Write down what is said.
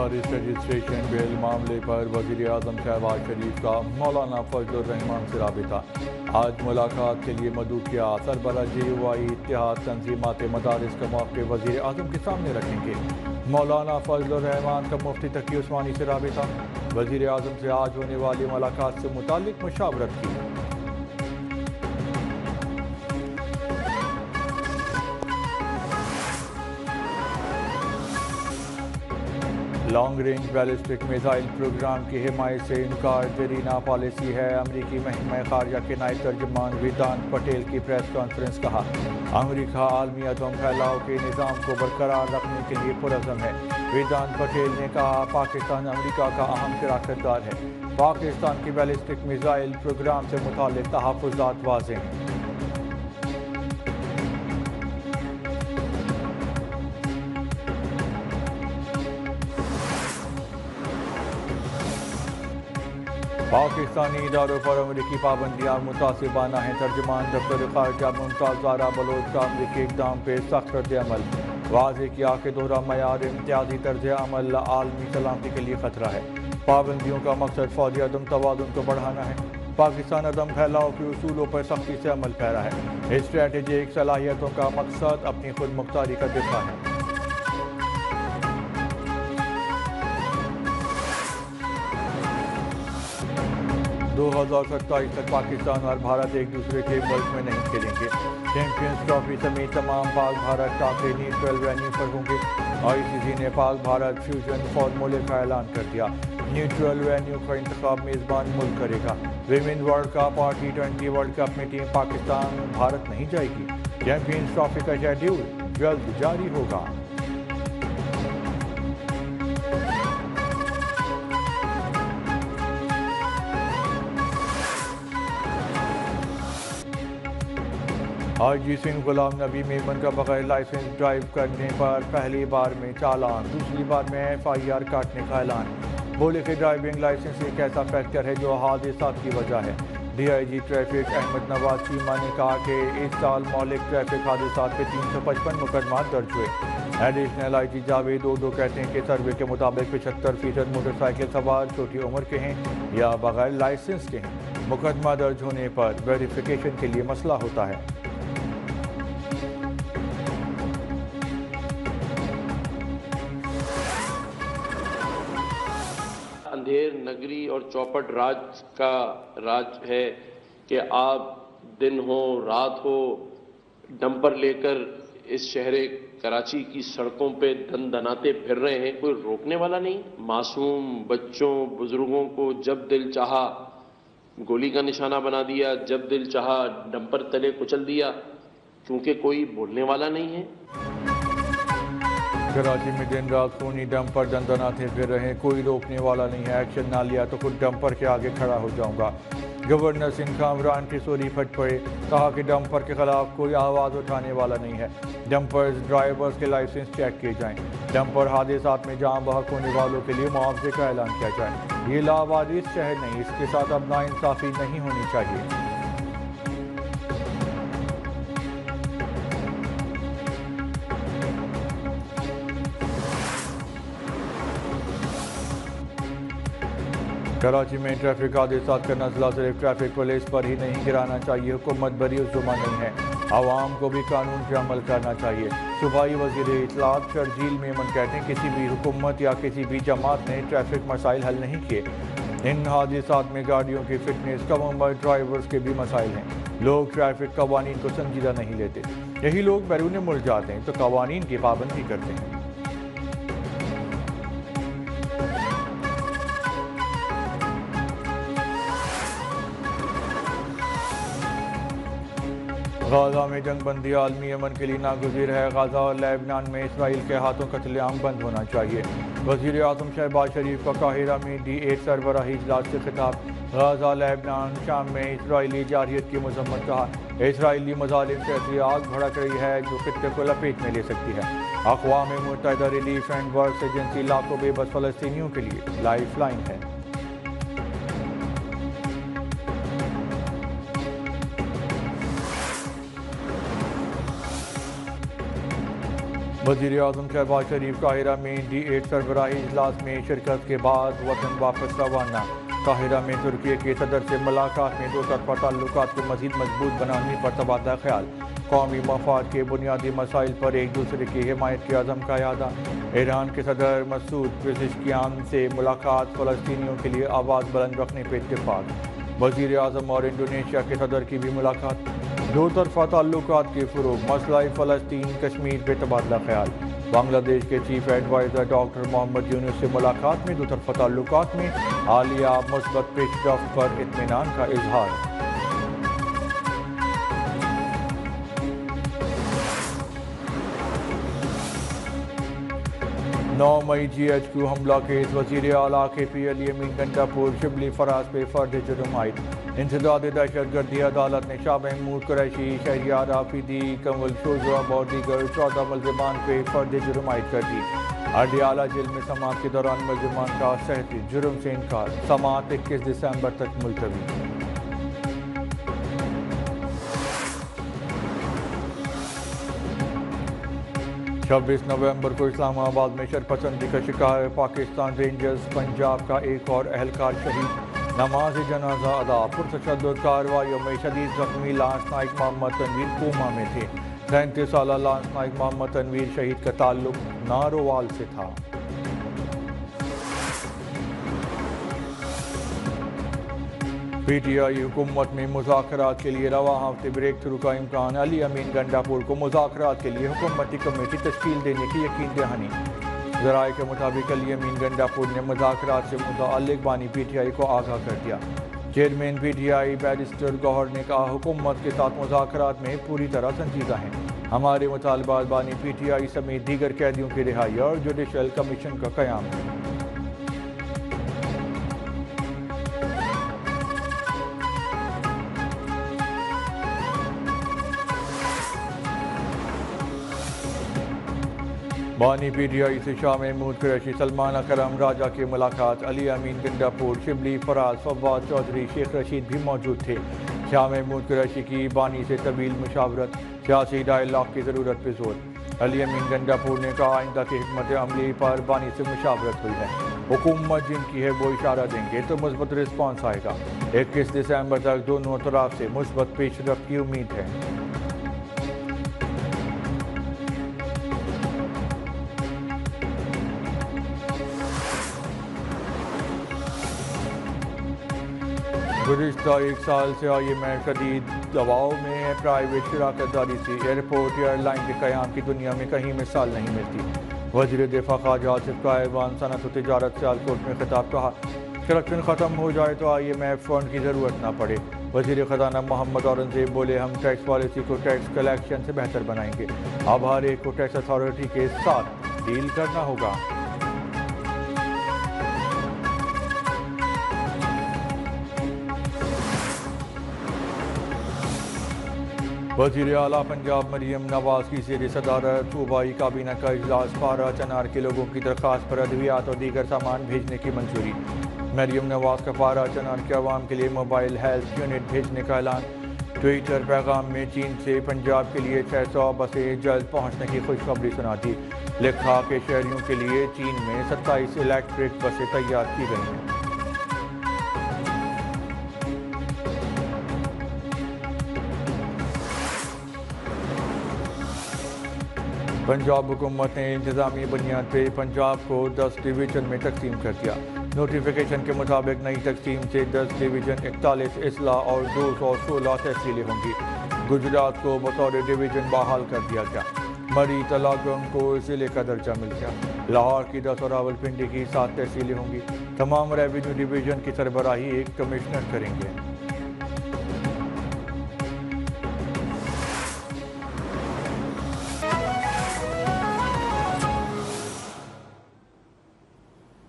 मदारिस registration bill मामले पर वज़ीर आज़म शहबाज शरीफ का मौलाना फजलुर रहमान से राबिता। आज मुलाकात के लिए मदऊ किया। सरबराह JUI इत्तेहाद तंजीमात मदारिस का मौक़िफ़ वज़ीर आज़म के सामने रखेंगे। मौलाना फजलुर रहमान का मुफ्ती तकी उस्मानी से राबिता। वज़ीर आज़म से आज होने वाली मुलाकात से मुताल्लिक़ मुशावरत की। Long range ballistic missile program की हिमायत से इनकार जरीना पॉलिसी है। अमरीकी महकमा खारजा के नायब तर्जुमान वेदांत पटेल की प्रेस कॉन्फ्रेंस। कहा, अमरीका आलमी अदम फैलाव के निज़ाम को बरकरार रखने के लिए पुरज़म है। वेदांत पटेल ने कहा, पाकिस्तान अमरीका का अहम शराकतदार है। पाकिस्तान की बैलिस्टिक मिसाइल प्रोग्राम से मुताल्लिक़ तहफ़्फ़ुज़ात वाज़ेह हैं। पाकिस्तानी इदारों पर अमरीकी पाबंदियाँ मुतासिबाना हैं। तर्जुमान दफ्तर खारजा मुमताज़ ज़ारा बलोच का अमरीकी इक़दाम पे सख्त रद्द-ए-अमल। वाज़ेह किया कि दोहरा मयार इम्तियाज़ी तर्ज़-ए-अमल आलमी सलामती के लिए ख़तरा है। पाबंदियों का मकसद फ़ौजी अदम तवाज़ुन को बढ़ाना है। पाकिस्तान अदम फैलाव के उसूलों पर सख्ती से अमल पैरा है। स्ट्रैटेजिक सलाहियतों का मकसद अपनी खुद मुख्तारी का दिफा है। 2027 तक पाकिस्तान और भारत एक दूसरे के मुल्क में नहीं खेलेंगे। चैंपियंस ट्रॉफी समेत तमाम पाक भारत टाके न्यूट्रल वेन्यू पर होंगे। ICC ने पाक भारत फ्यूजन फार्मूले का ऐलान कर दिया। न्यूट्रल वेन्यू का इंतखाब मेज़बान मुल्क करेगा। विमेन वर्ल्ड कप और T20 वर्ल्ड कप में टीम पाकिस्तान भारत नहीं जाएगी। चैंपियंस ट्रॉफी का शेड्यूल जल्द जारी होगा। IG सिंह गुलाम नबी मेमन का बगैर लाइसेंस ड्राइव करने पर पहली बार में चालान, दूसरी बार में FIR काटने का ऐलान। बोले कि ड्राइविंग लाइसेंस एक ऐसा फैक्टर है जो हादसात की वजह है। DIG ट्रैफिक अहमद नवाज चीमा ने कहा कि इस साल मौलिक ट्रैफिक हादसात पे 355 मुकदमा दर्ज हुए। एडिशनल IG जावेद ओडो कहते हैं कि सर्वे के मुताबिक 75% मोटरसाइकिल सवार छोटी उम्र के हैं या बगैर लाइसेंस के हैं। मुकदमा दर्ज होने पर वेरिफिकेशन के लिए मसला होता है। अंधेर नगरी और चौपट राज का राज है कि आप दिन हो रात हो डंपर लेकर इस शहर कराची की सड़कों पे दनाते फिर रहे हैं, कोई रोकने वाला नहीं। मासूम बच्चों बुजुर्गों को जब दिल चाहा गोली का निशाना बना दिया, जब दिल चाहा डंपर तले कुचल दिया, क्योंकि कोई बोलने वाला नहीं है। कराची में दिन रात खूनी डंपर दंदनाते फिर रहे, कोई रोकने वाला नहीं है। एक्शन ना लिया तो खुद डंपर के आगे खड़ा हो जाऊंगा। गवर्नर सिंह कामरान की सोरी फट पड़े, कहा कि डंपर के खिलाफ कोई आवाज़ उठाने वाला नहीं है। डंपर्स ड्राइवर्स के लाइसेंस चेक किए जाएं। डंपर हादसात में जान बहक होने वालों के लिए मुआवजे का ऐलान किया जाए। ये लावारिस शहर नहीं, इसके साथ अब नाइंसाफ़ी नहीं होनी चाहिए। कराची में ट्रैफिक हादसात का नज़ला सिर्फ ट्रैफिक पुलिस पर ही नहीं गिराना चाहिए। हुकूमत बरी जुम्मा नहीं है, आवाम को भी कानून पे अमल करना चाहिए। सूबाई वज़ीर इत्तलात शर्जील मेमन कहते हैं, किसी भी हुकूमत या किसी भी जमात ने ट्रैफिक मसाइल हल नहीं किए। इन हादसात में गाड़ियों की फिटनेस, कम उम्र ड्राइवर्स के भी मसाइल हैं। लोग ट्रैफिक कवानीन को संजीदा नहीं लेते। यही लोग बैरून मुल्क जाते हैं तो कवानीन की पाबंदी करते हैं। गाज़ा में जंग बंदी आलमी अमन के लिए नागुज़ीर है। गाज़ा और लेबनान में इसराइल के हाथों कत्लेआम बंद होना चाहिए। वज़ीर आज़म शहबाज शरीफ का काहिरा में D8 सरबराही इजलास से खिताब। गाज़ा, लेबनान, शाम में इसराइली जारहियत की मजम्मत। कहा, इसराइली मज़ालिम से ऐसी आग भड़क रही है जो खित्ते को लपेट में ले सकती है। अक़वाम मुत्तहिदा रिलीफ एंड वर्क्स एजेंसी लाखों बेबस फ़लस्तीनियों के लिए लाइफ लाइन है। وزیر اعظم شہباز شریف قاہرہ میں D8 سربراہی اجلاس میں شرکت کے بعد وطن واپس روانہ۔ قاہرہ میں ترکی کے صدر سے ملاقات میں دو طرفہ تعلقات کو مزید مضبوط بنانے پر تبادلہ خیال۔ قومی مفاد کے بنیادی مسائل پر ایک دوسرے کی حمایت کے عزم کا اعادہ۔ ایران کے صدر مسعود پزشکیان سے ملاقات، فلسطینیوں کے لیے آواز بلند رکھنے پہ اتفاق۔ وزیر اعظم اور انڈونیشیا کے صدر کی بھی ملاقات۔ دو طرفہ تعلقات کے فروغ، مسئلہ فلسطین کشمیر پہ تبادلہ خیال۔ بنگلہ دیش کے چیف ایڈوائزر ڈاکٹر محمد یونس سے ملاقات میں دو طرفہ تعلقات میں حالیہ مثبت پیش رفت پر اطمینان کا اظہار۔ 9 مئی GHQ حملہ کیس، وزیر اعلیٰ KP علی امین گنڈاپور شبلی فراز پہ فرد جرم عائد۔ انسداد دہشت گردی عدالت نے شاہ محمود قریشی، شہریار آفیدی، کنول شوزاب اور دیگر 14 ملزمان پہ فرد جرم عائد کر دی۔ اڈیالہ جیل میں سماعت کے دوران ملزمان کا صحتی جرم سے انکار، سماعت 21 دسمبر تک ملتوی۔ 26 نومبر کو اسلام آباد میں شرپسندی کا شکار پاکستان رینجرز پنجاب کا ایک اور اہلکار شہید، نماز جنازہ ادا۔ پرتشدد کارروائیوں میں شدید زخمی لانس نائک محمد تنویر کوما میں تھے۔ 37 سالہ لانس نائک محمد تنویر شہید کا تعلق نارووال سے تھا۔ PTI حکومت میں مذاکرات کے لیے رواں ہفتے بریک تھرو کا امکان، علی امین گنڈاپور کو مذاکرات کے لیے حکومتی کمیٹی تشکیل دینے کی یقین دہانی۔ ذرائع کے مطابق علی امین گنڈاپور نے مذاکرات سے متعلق بانی PTI کو آگاہ کر دیا۔ چیئرمین PTI بیرسٹر گوہر نے کہا، حکومت کے ساتھ مذاکرات میں پوری طرح سنجیدہ ہیں۔ ہمارے مطالبات بانی PTI سمیت دیگر قیدیوں کی رہائی اور جوڈیشل کمیشن کا قیام ہے۔ بانی PTI سے شاہ محمود قریشی، سلمان اکرم راجہ کی ملاقات۔ علی امین گنڈاپور، شبلی فراز، فواد چودھری، شیخ رشید بھی موجود تھے۔ شاہ محمود قریشی کی بانی سے طویل مشاورت، سیاسی ڈائیلاگ کی ضرورت پہ زور۔ علی امین گنڈاپور نے کہا، آئندہ کی حکمت عملی پر بانی سے مشاورت ہوئی ہے۔ حکومت جن کی ہے وہ اشارہ دیں گے تو مثبت رسپانس آئے گا۔ 21 دسمبر تک دونوں طرف سے مثبت پیش رفت کی امید ہے۔ گزشتہ ایک سال سے IMF شدید دباؤ میں ہے۔ پرائیویٹ شراکت داری سے ایئرپورٹ ایئر لائن کے قیام کی دنیا میں کہیں مثال نہیں ملتی۔ وزیر دفاع خواجہ آصف کا ایوان صنعت و تجارت سیالکوٹ میں خطاب، کہا کرپشن ختم ہو جائے تو IMF فنڈ کی ضرورت نہ پڑے۔ وزیر خزانہ محمد اورنگزیب بولے، ہم ٹیکس پالیسی کو ٹیکس کلیکشن سے بہتر بنائیں گے، اب ہر ایک کو ٹیکس اتھارٹی کے ساتھ ڈیل کرنا ہوگا۔ وزیر اعلیٰ پنجاب مریم نواز کی زیر صدارت صوبائی کابینہ کا اجلاس، پارہ چنار کے لوگوں کی درخواست پر ادویات اور دیگر سامان بھیجنے کی منظوری۔ مریم نواز کا پارہ چنار کے عوام کے لیے موبائل ہیلتھ یونٹ بھیجنے کا اعلان۔ ٹویٹر پیغام میں چین سے پنجاب کے لیے 600 بسیں جلد پہنچنے کی خوشخبری سنا دی۔ لکھا کہ شہریوں کے لیے چین میں 27 الیکٹرک بسیں تیار کی گئی ہیں۔ پنجاب حکومت نے انتظامی بنیاد پہ پنجاب کو 10 ڈویژن میں تقسیم کر دیا۔ نوٹیفیکیشن کے مطابق نئی تقسیم سے 10 ڈویژن 41 اضلاع اور 216 تحصیلیں ہوں گی۔ گجرات کو بطور ڈویژن بحال کر دیا گیا۔ مری تلاگنگ کو ضلع کا درجہ مل گیا۔ لاہور کی 10 اور راولپنڈی کی 7 تحصیلیں ہوں گی۔ تمام ریونیو ڈویژن کی سربراہی ایک کمشنر کریں گے۔